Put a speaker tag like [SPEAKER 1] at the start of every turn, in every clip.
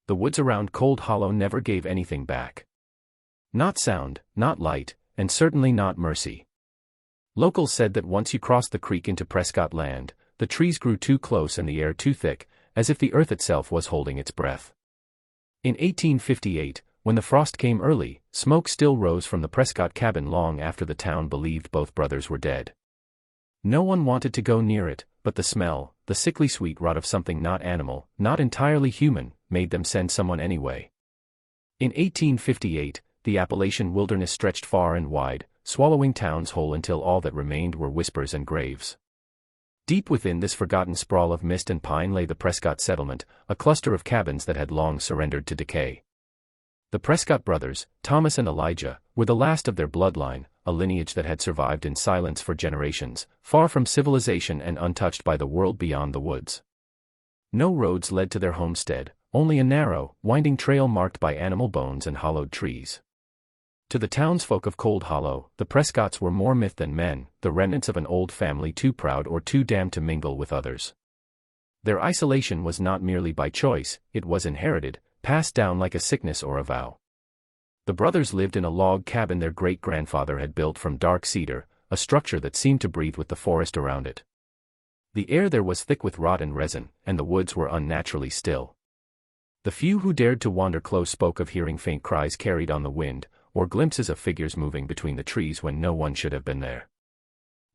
[SPEAKER 1] the woods around Cold Hollow never gave anything back. Not sound, not light, and certainly not mercy. Locals said that once you crossed the creek into Prescott land, the trees grew too close and the air too thick, as if the earth itself was holding its breath. In 1858, when the frost came early, smoke still rose from the Prescott cabin long after the town believed both brothers were dead. No one wanted to go near it, but the smell, the sickly sweet rot of something not animal, not entirely human, made them send someone anyway. In 1858, the Appalachian wilderness stretched far and wide, swallowing towns whole until all that remained were whispers and graves. Deep within this forgotten sprawl of mist and pine lay the Prescott settlement, a cluster of cabins that had long surrendered to decay. The Prescott brothers, Thomas and Elijah, were the last of their bloodline, a lineage that had survived in silence for generations, far from civilization and untouched by the world beyond the woods. No roads led to their homestead, only a narrow, winding trail marked by animal bones and hollowed trees. To the townsfolk of Cold Hollow, the Prescotts were more myth than men, the remnants of an old family too proud or too damned to mingle with others. Their isolation was not merely by choice, it was inherited, passed down like a sickness or a vow. The brothers lived in a log cabin their great-grandfather had built from dark cedar, a structure that seemed to breathe with the forest around it. The air there was thick with rot and resin, and the woods were unnaturally still. The few who dared to wander close spoke of hearing faint cries carried on the wind, or glimpses of figures moving between the trees when no one should have been there.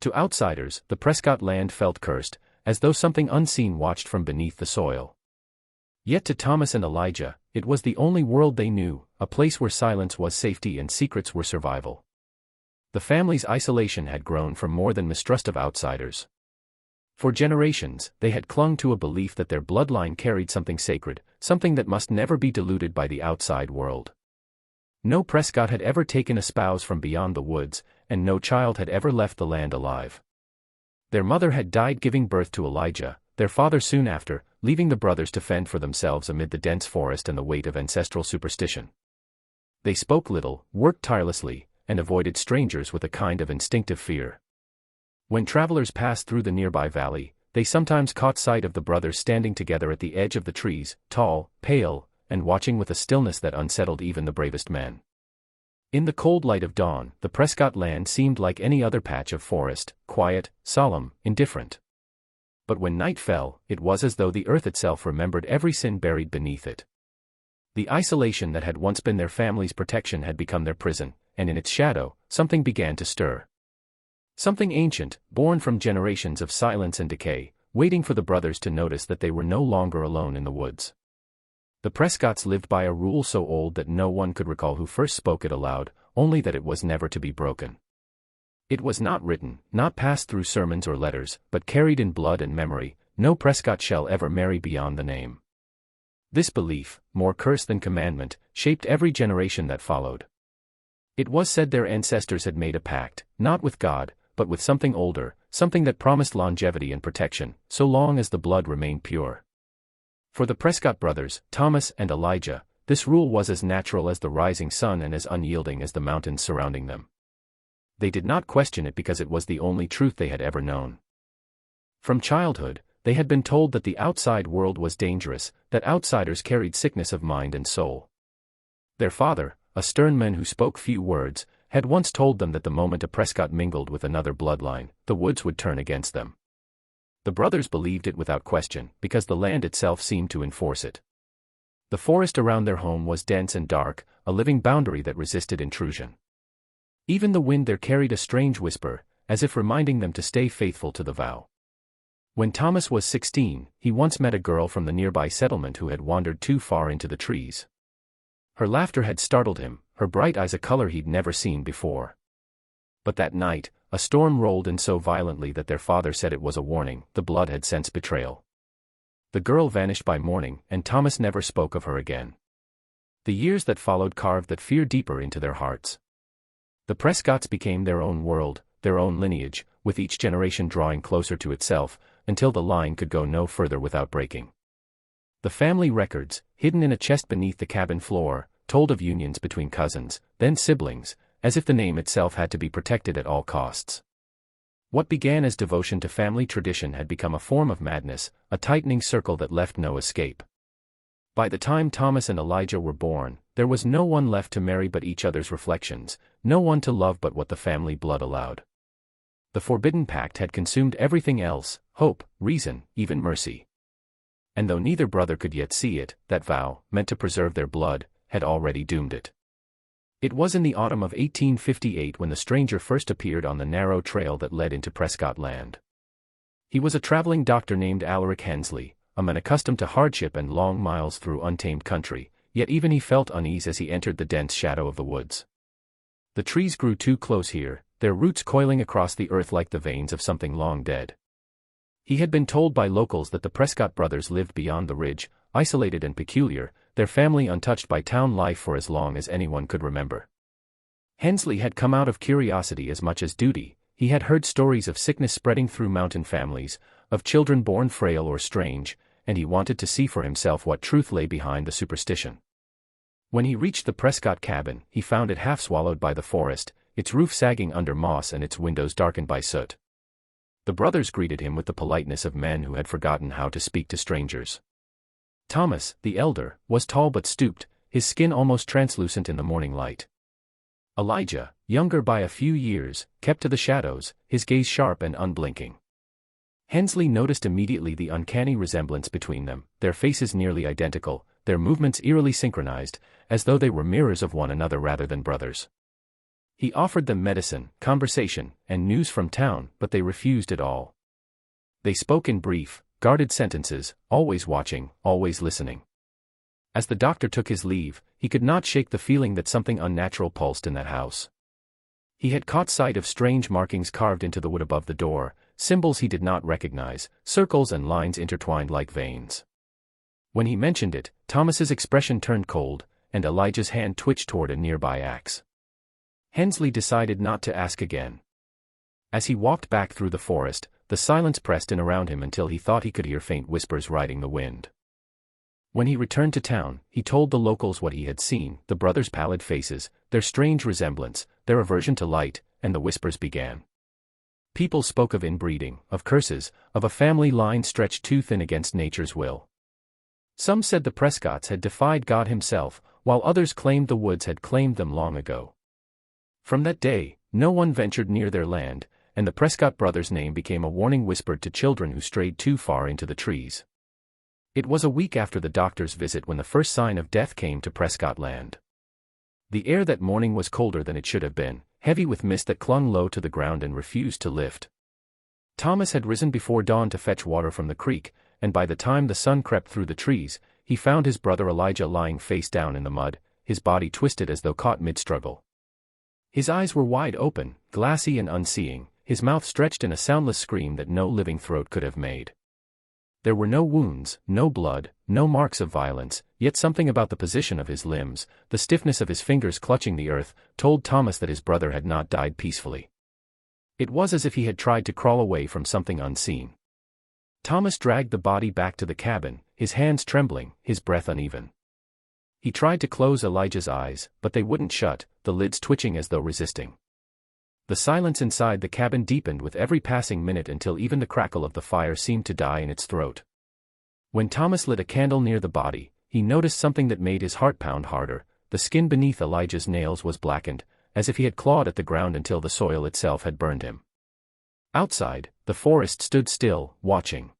[SPEAKER 1] To outsiders, the Prescott land felt cursed, as though something unseen watched from beneath the soil. Yet to Thomas and Elijah, it was the only world they knew, a place where silence was safety and secrets were survival. The family's isolation had grown from more than mistrust of outsiders. For generations, they had clung to a belief that their bloodline carried something sacred, something that must never be diluted by the outside world. No Prescott had ever taken a spouse from beyond the woods, and no child had ever left the land alive. Their mother had died giving birth to Elijah, their father soon after, leaving the brothers to fend for themselves amid the dense forest and the weight of ancestral superstition. They spoke little, worked tirelessly, and avoided strangers with a kind of instinctive fear. When travelers passed through the nearby valley, they sometimes caught sight of the brothers standing together at the edge of the trees, tall, pale, and watching with a stillness that unsettled even the bravest men. In the cold light of dawn, the Prescott land seemed like any other patch of forest, quiet, solemn, indifferent. But when night fell, it was as though the earth itself remembered every sin buried beneath it. The isolation that had once been their family's protection had become their prison, and in its shadow, something began to stir. Something ancient, born from generations of silence and decay, waiting for the brothers to notice that they were no longer alone in the woods. The Prescotts lived by a rule so old that no one could recall who first spoke it aloud, only that it was never to be broken. It was not written, not passed through sermons or letters, but carried in blood and memory: no Prescott shall ever marry beyond the name. This belief, more curse than commandment, shaped every generation that followed. It was said their ancestors had made a pact, not with God, but with something older, something that promised longevity and protection, so long as the blood remained pure. For the Prescott brothers, Thomas and Elijah, this rule was as natural as the rising sun and as unyielding as the mountains surrounding them. They did not question it because it was the only truth they had ever known. From childhood, they had been told that the outside world was dangerous, that outsiders carried sickness of mind and soul. Their father, a stern man who spoke few words, had once told them that the moment a Prescott mingled with another bloodline, the woods would turn against them. The brothers believed it without question, because the land itself seemed to enforce it. The forest around their home was dense and dark, a living boundary that resisted intrusion. Even the wind there carried a strange whisper, as if reminding them to stay faithful to the vow. When Thomas was 16, he once met a girl from the nearby settlement who had wandered too far into the trees. Her laughter had startled him, her bright eyes a color he'd never seen before. But that night, a storm rolled in so violently that their father said it was a warning. The blood had sensed betrayal. The girl vanished by morning, and Thomas never spoke of her again. The years that followed carved that fear deeper into their hearts. The Prescotts became their own world, their own lineage, with each generation drawing closer to itself, until the line could go no further without breaking. The family records, hidden in a chest beneath the cabin floor, told of unions between cousins, then siblings, as if the name itself had to be protected at all costs. What began as devotion to family tradition had become a form of madness, a tightening circle that left no escape. By the time Thomas and Elijah were born, there was no one left to marry but each other's reflections, no one to love but what the family blood allowed. The forbidden pact had consumed everything else: hope, reason, even mercy. And though neither brother could yet see it, that vow, meant to preserve their blood, had already doomed it. It was in the autumn of 1858 when the stranger first appeared on the narrow trail that led into Prescott land. He was a traveling doctor named Alaric Hensley, a man accustomed to hardship and long miles through untamed country, yet even he felt unease as he entered the dense shadow of the woods. The trees grew too close here, their roots coiling across the earth like the veins of something long dead. He had been told by locals that the Prescott brothers lived beyond the ridge, isolated and peculiar, their family untouched by town life for as long as anyone could remember. Hensley had come out of curiosity as much as duty. He had heard stories of sickness spreading through mountain families, of children born frail or strange, and he wanted to see for himself what truth lay behind the superstition. When he reached the Prescott cabin, he found it half swallowed by the forest, its roof sagging under moss and its windows darkened by soot. The brothers greeted him with the politeness of men who had forgotten how to speak to strangers. Thomas, the elder, was tall but stooped, his skin almost translucent in the morning light. Elijah, younger by a few years, kept to the shadows, his gaze sharp and unblinking. Hensley noticed immediately the uncanny resemblance between them, their faces nearly identical, their movements eerily synchronized, as though they were mirrors of one another rather than brothers. He offered them medicine, conversation, and news from town, but they refused it all. They spoke in brief, guarded sentences, always watching, always listening. As the doctor took his leave, he could not shake the feeling that something unnatural pulsed in that house. He had caught sight of strange markings carved into the wood above the door, symbols he did not recognize, circles and lines intertwined like veins. When he mentioned it, Thomas's expression turned cold, and Elijah's hand twitched toward a nearby axe. Hensley decided not to ask again. As he walked back through the forest, the silence pressed in around him until he thought he could hear faint whispers riding the wind. When he returned to town, he told the locals what he had seen, the brothers' pallid faces, their strange resemblance, their aversion to light, and the whispers began. People spoke of inbreeding, of curses, of a family line stretched too thin against nature's will. Some said the Prescotts had defied God himself, while others claimed the woods had claimed them long ago. From that day, no one ventured near their land, and the Prescott brothers' name became a warning whispered to children who strayed too far into the trees. It was a week after the doctor's visit when the first sign of death came to Prescott land. The air that morning was colder than it should have been, heavy with mist that clung low to the ground and refused to lift. Thomas had risen before dawn to fetch water from the creek, and by the time the sun crept through the trees, he found his brother Elijah lying face down in the mud, his body twisted as though caught mid-struggle. His eyes were wide open, glassy and unseeing, his mouth stretched in a soundless scream that no living throat could have made. There were no wounds, no blood, no marks of violence, yet something about the position of his limbs, the stiffness of his fingers clutching the earth, told Thomas that his brother had not died peacefully. It was as if he had tried to crawl away from something unseen. Thomas dragged the body back to the cabin, his hands trembling, his breath uneven. He tried to close Elijah's eyes, but they wouldn't shut, the lids twitching as though resisting. The silence inside the cabin deepened with every passing minute until even the crackle of the fire seemed to die in its throat. When Thomas lit a candle near the body, he noticed something that made his heart pound harder. The skin beneath Elijah's nails was blackened, as if he had clawed at the ground until the soil itself had burned him. Outside, the forest stood still, watching.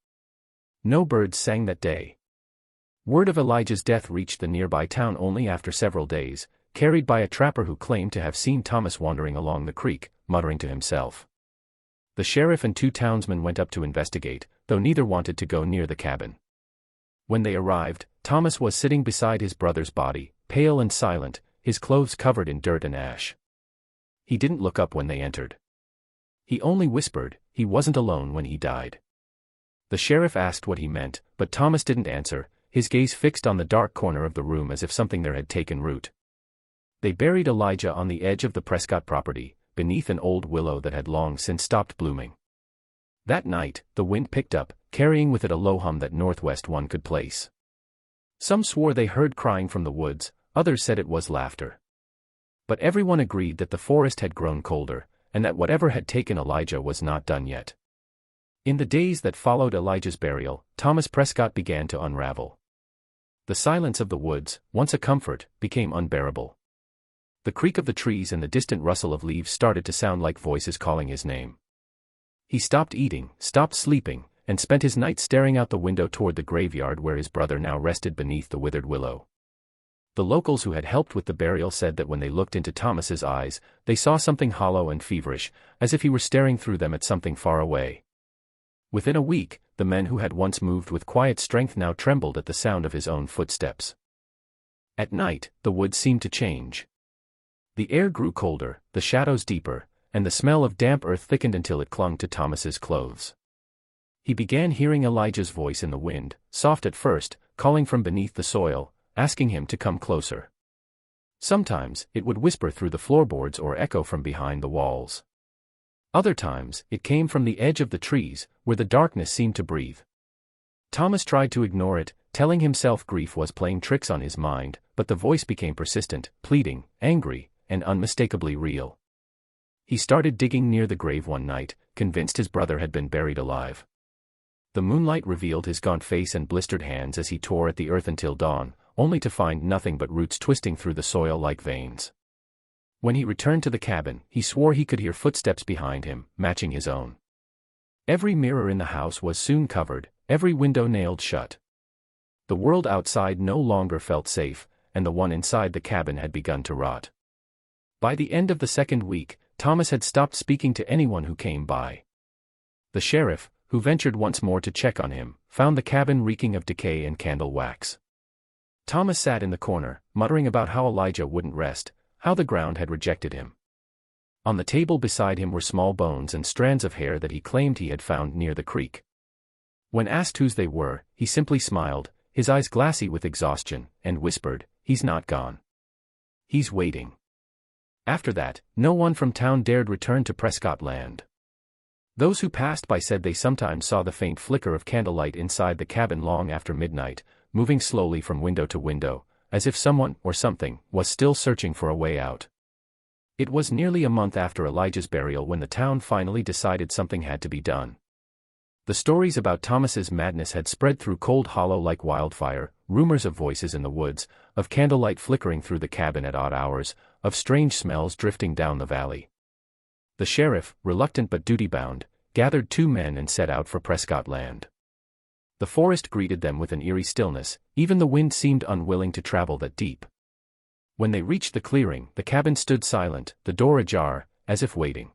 [SPEAKER 1] No birds sang that day. Word of Elijah's death reached the nearby town only after several days, carried by a trapper who claimed to have seen Thomas wandering along the creek, muttering to himself. The sheriff and 2 townsmen went up to investigate, though neither wanted to go near the cabin. When they arrived, Thomas was sitting beside his brother's body, pale and silent, his clothes covered in dirt and ash. He didn't look up when they entered. He only whispered, he wasn't alone when he died. The sheriff asked what he meant, but Thomas didn't answer, his gaze fixed on the dark corner of the room as if something there had taken root. They buried Elijah on the edge of the Prescott property, beneath an old willow that had long since stopped blooming. That night, the wind picked up, carrying with it a low hum that northwest one could place. Some swore they heard crying from the woods, others said it was laughter. But everyone agreed that the forest had grown colder, and that whatever had taken Elijah was not done yet. In the days that followed Elijah's burial, Thomas Prescott began to unravel. The silence of the woods, once a comfort, became unbearable. The creak of the trees and the distant rustle of leaves started to sound like voices calling his name. He stopped eating, stopped sleeping, and spent his night staring out the window toward the graveyard where his brother now rested beneath the withered willow. The locals who had helped with the burial said that when they looked into Thomas's eyes, they saw something hollow and feverish, as if he were staring through them at something far away. Within a week, the men who had once moved with quiet strength now trembled at the sound of his own footsteps. At night, the woods seemed to change. The air grew colder, the shadows deeper, and the smell of damp earth thickened until it clung to Thomas's clothes. He began hearing Elijah's voice in the wind, soft at first, calling from beneath the soil, asking him to come closer. Sometimes, it would whisper through the floorboards or echo from behind the walls. Other times, it came from the edge of the trees, where the darkness seemed to breathe. Thomas tried to ignore it, telling himself grief was playing tricks on his mind, but the voice became persistent, pleading, angry, and unmistakably real. He started digging near the grave one night, convinced his brother had been buried alive. The moonlight revealed his gaunt face and blistered hands as he tore at the earth until dawn, only to find nothing but roots twisting through the soil like veins. When he returned to the cabin, he swore he could hear footsteps behind him, matching his own. Every mirror in the house was soon covered, every window nailed shut. The world outside no longer felt safe, and the one inside the cabin had begun to rot. By the end of the second week, Thomas had stopped speaking to anyone who came by. The sheriff, who ventured once more to check on him, found the cabin reeking of decay and candle wax. Thomas sat in the corner, muttering about how Elijah wouldn't rest, how the ground had rejected him. On the table beside him were small bones and strands of hair that he claimed he had found near the creek. When asked whose they were, he simply smiled, his eyes glassy with exhaustion, and whispered, "He's not gone. He's waiting." After that, no one from town dared return to Prescott Land. Those who passed by said they sometimes saw the faint flicker of candlelight inside the cabin long after midnight, moving slowly from window to window, as if someone, or something, was still searching for a way out. It was nearly a month after Elijah's burial when the town finally decided something had to be done. The stories about Thomas's madness had spread through Cold Hollow like wildfire, rumors of voices in the woods, of candlelight flickering through the cabin at odd hours, of strange smells drifting down the valley. The sheriff, reluctant but duty-bound, gathered 2 men and set out for Prescott Land. The forest greeted them with an eerie stillness, even the wind seemed unwilling to travel that deep. When they reached the clearing, the cabin stood silent, the door ajar, as if waiting.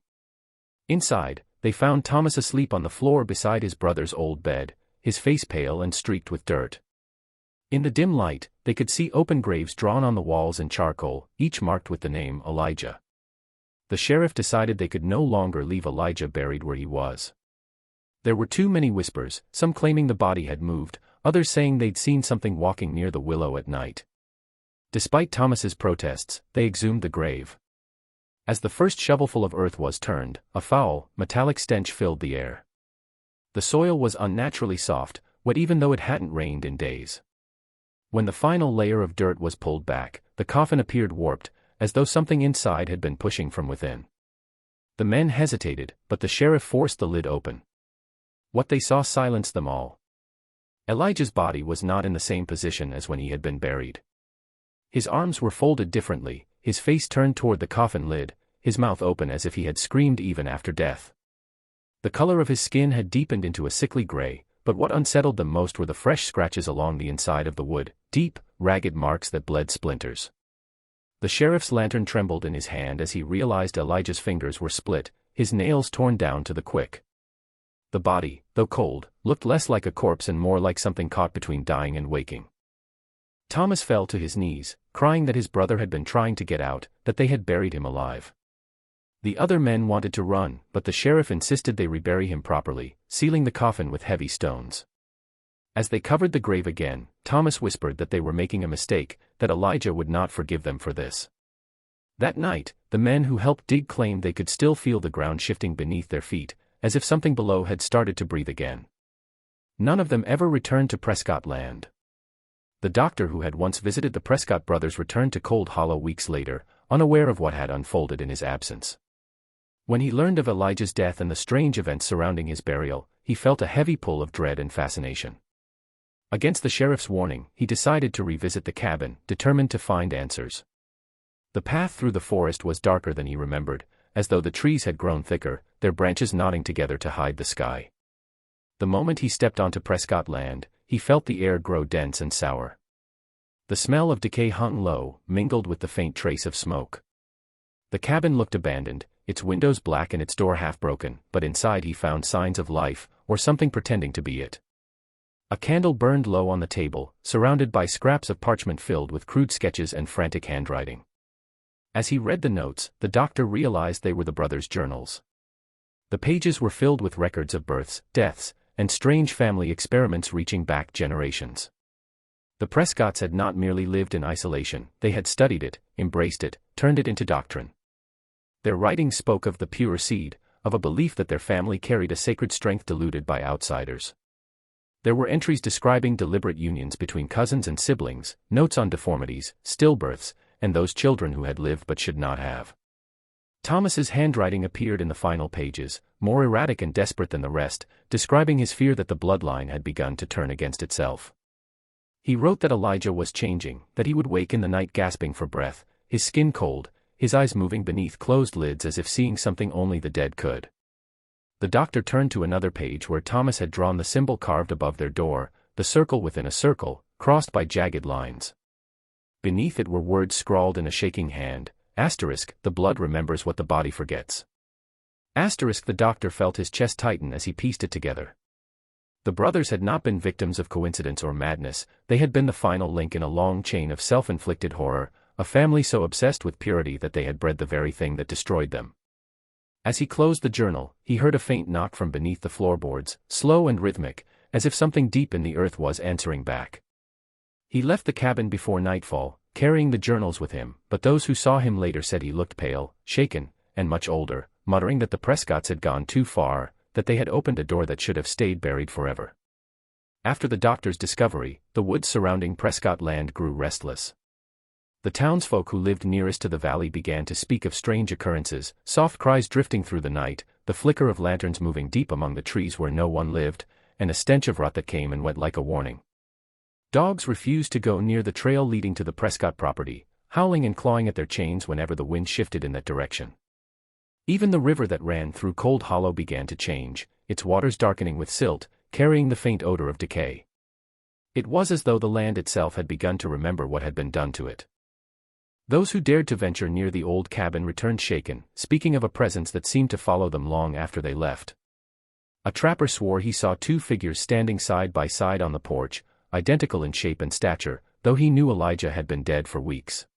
[SPEAKER 1] Inside, they found Thomas asleep on the floor beside his brother's old bed, his face pale and streaked with dirt. In the dim light, they could see open graves drawn on the walls in charcoal, each marked with the name Elijah. The sheriff decided they could no longer leave Elijah buried where he was. There were too many whispers, some claiming the body had moved, others saying they'd seen something walking near the willow at night. Despite Thomas's protests, they exhumed the grave. As the first shovelful of earth was turned, a foul, metallic stench filled the air. The soil was unnaturally soft, wet even though it hadn't rained in days. When the final layer of dirt was pulled back, the coffin appeared warped, as though something inside had been pushing from within. The men hesitated, but the sheriff forced the lid open. What they saw silenced them all. Elijah's body was not in the same position as when he had been buried. His arms were folded differently, his face turned toward the coffin lid, his mouth open as if he had screamed even after death. The color of his skin had deepened into a sickly gray, but what unsettled them most were the fresh scratches along the inside of the wood, deep, ragged marks that bled splinters. The sheriff's lantern trembled in his hand as he realized Elijah's fingers were split, his nails torn down to the quick. The body, though cold, looked less like a corpse and more like something caught between dying and waking. Thomas fell to his knees, crying that his brother had been trying to get out, that they had buried him alive. The other men wanted to run, but the sheriff insisted they rebury him properly, sealing the coffin with heavy stones. As they covered the grave again, Thomas whispered that they were making a mistake, that Elijah would not forgive them for this. That night, the men who helped dig claimed they could still feel the ground shifting beneath their feet, as if something below had started to breathe again. None of them ever returned to Prescott Land. The doctor who had once visited the Prescott brothers returned to Cold Hollow weeks later, unaware of what had unfolded in his absence. When he learned of Elijah's death and the strange events surrounding his burial, he felt a heavy pull of dread and fascination. Against the sheriff's warning, he decided to revisit the cabin, determined to find answers. The path through the forest was darker than he remembered, as though the trees had grown thicker, their branches knotting together to hide the sky. The moment he stepped onto Prescott land, he felt the air grow dense and sour. The smell of decay hung low, mingled with the faint trace of smoke. The cabin looked abandoned, its windows black and its door half broken, but inside he found signs of life, or something pretending to be it. A candle burned low on the table, surrounded by scraps of parchment filled with crude sketches and frantic handwriting. As he read the notes, the doctor realized they were the brothers' journals. The pages were filled with records of births, deaths, and strange family experiments reaching back generations. The Prescotts had not merely lived in isolation, they had studied it, embraced it, turned it into doctrine. Their writings spoke of the pure seed, of a belief that their family carried a sacred strength diluted by outsiders. There were entries describing deliberate unions between cousins and siblings, notes on deformities, stillbirths, and those children who had lived but should not have. Thomas's handwriting appeared in the final pages, more erratic and desperate than the rest, describing his fear that the bloodline had begun to turn against itself. He wrote that Elijah was changing, that he would wake in the night gasping for breath, his skin cold, his eyes moving beneath closed lids as if seeing something only the dead could. The doctor turned to another page where Thomas had drawn the symbol carved above their door, the circle within a circle, crossed by jagged lines. Beneath it were words scrawled in a shaking hand, asterisk, the blood remembers what the body forgets. Asterisk, the doctor felt his chest tighten as he pieced it together. The brothers had not been victims of coincidence or madness, they had been the final link in a long chain of self-inflicted horror, a family so obsessed with purity that they had bred the very thing that destroyed them. As he closed the journal, he heard a faint knock from beneath the floorboards, slow and rhythmic, as if something deep in the earth was answering back. He left the cabin before nightfall, carrying the journals with him, but those who saw him later said he looked pale, shaken, and much older, muttering that the Prescotts had gone too far, that they had opened a door that should have stayed buried forever. After the doctor's discovery, the woods surrounding Prescott land grew restless. The townsfolk who lived nearest to the valley began to speak of strange occurrences, soft cries drifting through the night, the flicker of lanterns moving deep among the trees where no one lived, and a stench of rot that came and went like a warning. Dogs refused to go near the trail leading to the Prescott property, howling and clawing at their chains whenever the wind shifted in that direction. Even the river that ran through Cold Hollow began to change, its waters darkening with silt, carrying the faint odor of decay. It was as though the land itself had begun to remember what had been done to it. Those who dared to venture near the old cabin returned shaken, speaking of a presence that seemed to follow them long after they left. A trapper swore he saw two figures standing side by side on the porch, identical in shape and stature, though he knew Elijah had been dead for weeks.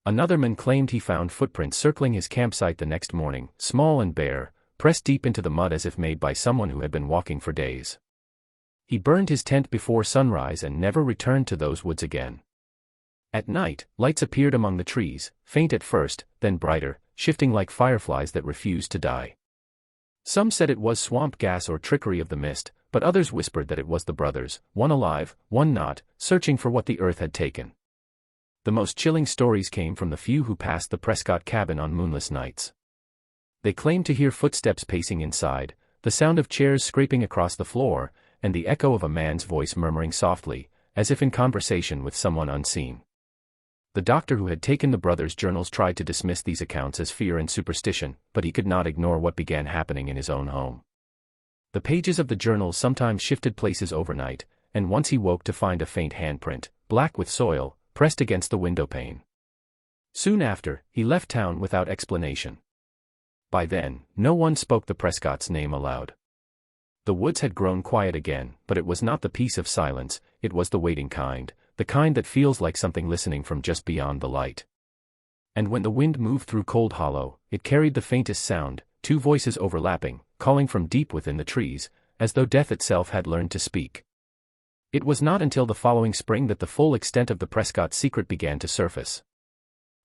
[SPEAKER 1] Another man claimed he found footprints circling his campsite the next morning, small and bare, pressed deep into the mud as if made by someone who had been walking for days. He burned his tent before sunrise and never returned to those woods again. At night, lights appeared among the trees, faint at first, then brighter, shifting like fireflies that refused to die. Some said it was swamp gas or trickery of the mist, but others whispered that it was the brothers, one alive, one not, searching for what the earth had taken. The most chilling stories came from the few who passed the Prescott cabin on moonless nights. They claimed to hear footsteps pacing inside, the sound of chairs scraping across the floor, and the echo of a man's voice murmuring softly, as if in conversation with someone unseen. The doctor who had taken the brothers' journals tried to dismiss these accounts as fear and superstition, but he could not ignore what began happening in his own home. The pages of the journals sometimes shifted places overnight, and once he woke to find a faint handprint, black with soil, pressed against the windowpane. Soon after, he left town without explanation. By then, no one spoke the Prescott's name aloud. The woods had grown quiet again, but it was not the peace of silence, it was the waiting kind, the kind that feels like something listening from just beyond the light. And when the wind moved through Cold Hollow, it carried the faintest sound, two voices overlapping, calling from deep within the trees, as though death itself had learned to speak. It was not until the following spring that the full extent of the Prescott secret began to surface.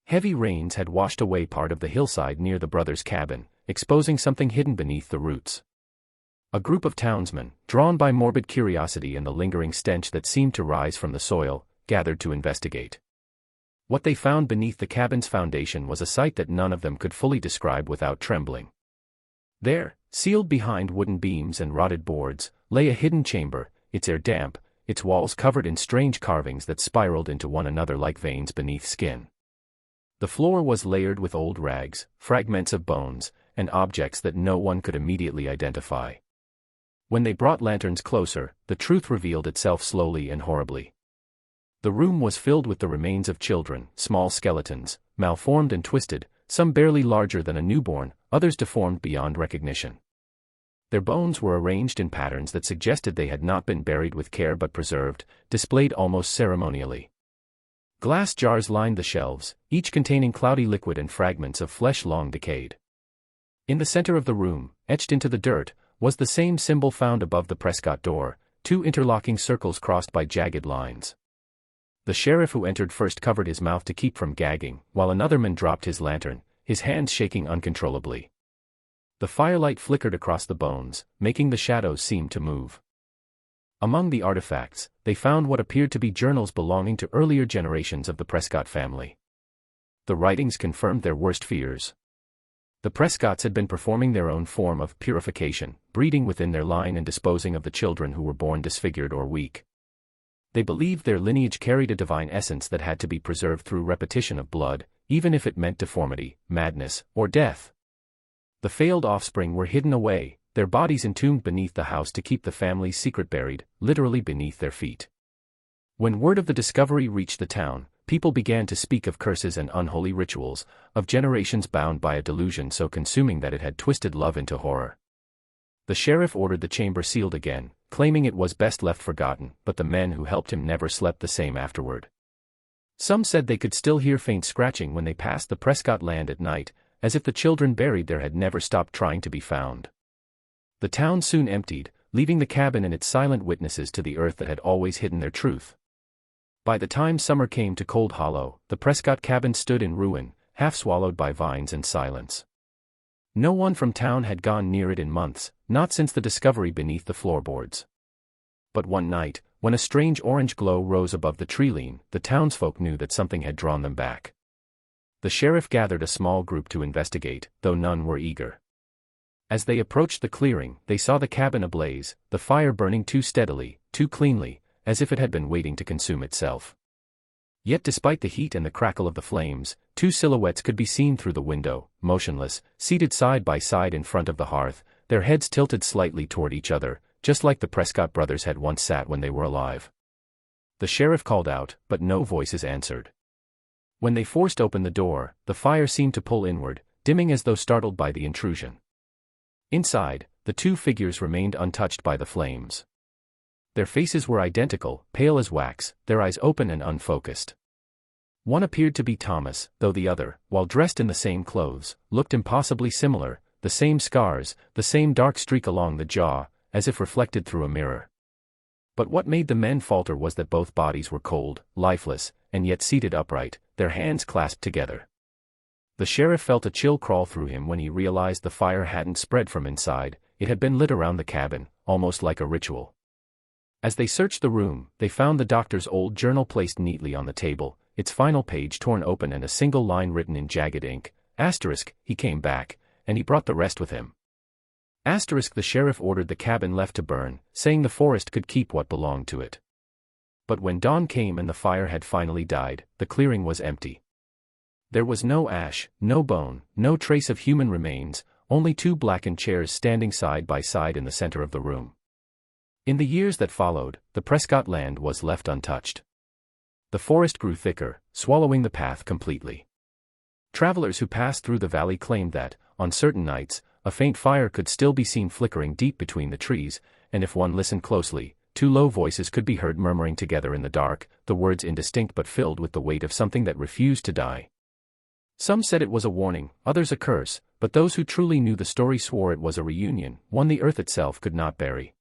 [SPEAKER 1] Heavy rains had washed away part of the hillside near the brothers' cabin, exposing something hidden beneath the roots. A group of townsmen, drawn by morbid curiosity and the lingering stench that seemed to rise from the soil, gathered to investigate. What they found beneath the cabin's foundation was a sight that none of them could fully describe without trembling. There, sealed behind wooden beams and rotted boards, lay a hidden chamber, its air damp, its walls covered in strange carvings that spiraled into one another like veins beneath skin. The floor was layered with old rags, fragments of bones, and objects that no one could immediately identify. When they brought lanterns closer, the truth revealed itself slowly and horribly. The room was filled with the remains of children, small skeletons, malformed and twisted, some barely larger than a newborn, others deformed beyond recognition. Their bones were arranged in patterns that suggested they had not been buried with care but preserved, displayed almost ceremonially. Glass jars lined the shelves, each containing cloudy liquid and fragments of flesh long decayed. In the center of the room, etched into the dirt, was the same symbol found above the Prescott door, two interlocking circles crossed by jagged lines. The sheriff who entered first covered his mouth to keep from gagging, while another man dropped his lantern, his hands shaking uncontrollably. The firelight flickered across the bones, making the shadows seem to move. Among the artifacts, they found what appeared to be journals belonging to earlier generations of the Prescott family. The writings confirmed their worst fears. The Prescotts had been performing their own form of purification, breeding within their line and disposing of the children who were born disfigured or weak. They believed their lineage carried a divine essence that had to be preserved through repetition of blood, even if it meant deformity, madness, or death. The failed offspring were hidden away, their bodies entombed beneath the house to keep the family's secret buried, literally beneath their feet. When word of the discovery reached the town, people began to speak of curses and unholy rituals, of generations bound by a delusion so consuming that it had twisted love into horror. The sheriff ordered the chamber sealed again, claiming it was best left forgotten, but the men who helped him never slept the same afterward. Some said they could still hear faint scratching when they passed the Prescott land at night, as if the children buried there had never stopped trying to be found. The town soon emptied, leaving the cabin and its silent witnesses to the earth that had always hidden their truth. By the time summer came to Cold Hollow, the Prescott cabin stood in ruin, half swallowed by vines and silence. No one from town had gone near it in months, not since the discovery beneath the floorboards. But one night, when a strange orange glow rose above the tree-line, the townsfolk knew that something had drawn them back. The sheriff gathered a small group to investigate, though none were eager. As they approached the clearing, they saw the cabin ablaze, the fire burning too steadily, too cleanly, as if it had been waiting to consume itself. Yet despite the heat and the crackle of the flames, two silhouettes could be seen through the window, motionless, seated side by side in front of the hearth, their heads tilted slightly toward each other, just like the Prescott brothers had once sat when they were alive. The sheriff called out, but no voices answered. When they forced open the door, the fire seemed to pull inward, dimming as though startled by the intrusion. Inside, the two figures remained untouched by the flames. Their faces were identical, pale as wax, their eyes open and unfocused. One appeared to be Thomas, though the other, while dressed in the same clothes, looked impossibly similar, the same scars, the same dark streak along the jaw, as if reflected through a mirror. But what made the men falter was that both bodies were cold, lifeless, and yet seated upright, their hands clasped together. The sheriff felt a chill crawl through him when he realized the fire hadn't spread from inside, it had been lit around the cabin, almost like a ritual. As they searched the room, they found the doctor's old journal placed neatly on the table, its final page torn open and a single line written in jagged ink, *, he came back, and he brought the rest with him. *, the sheriff ordered the cabin left to burn, saying the forest could keep what belonged to it. But when dawn came and the fire had finally died, the clearing was empty. There was no ash, no bone, no trace of human remains, only two blackened chairs standing side by side in the center of the room. In the years that followed, the Prescott land was left untouched. The forest grew thicker, swallowing the path completely. Travelers who passed through the valley claimed that, on certain nights, a faint fire could still be seen flickering deep between the trees, and if one listened closely, two low voices could be heard murmuring together in the dark, the words indistinct but filled with the weight of something that refused to die. Some said it was a warning, others a curse, but those who truly knew the story swore it was a reunion, one the earth itself could not bury.